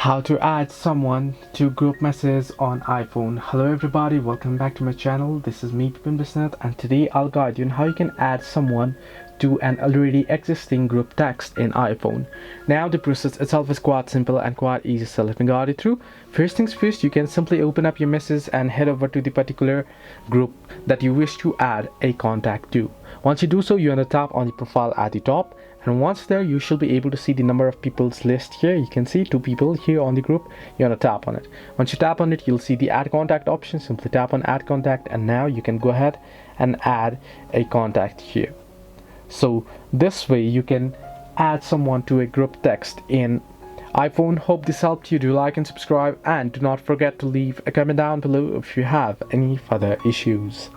How to add someone to group messages on iPhone. Hello everybody, welcome back to my channel. This is me Pipin Bisnath, and today I'll guide you on how you can add someone to an already existing group text in iPhone. Now the process itself is quite simple and quite easy, so let me guide you through. First things first, you can simply open up your messages and head over to the particular group that you wish to add a contact to. Once you do so, you want to tap on the profile at the top, and once there you should be able to see the number of people's list here. You can see 2 people here on the group. You want to tap on it. Once you tap on it, you'll see the add contact option. Simply tap on add contact, and now you can go ahead and add a contact here. So this way you can add someone to a group text in iPhone. Hope this helped you. Do like and subscribe, and do not forget to leave a comment down below if you have any further issues.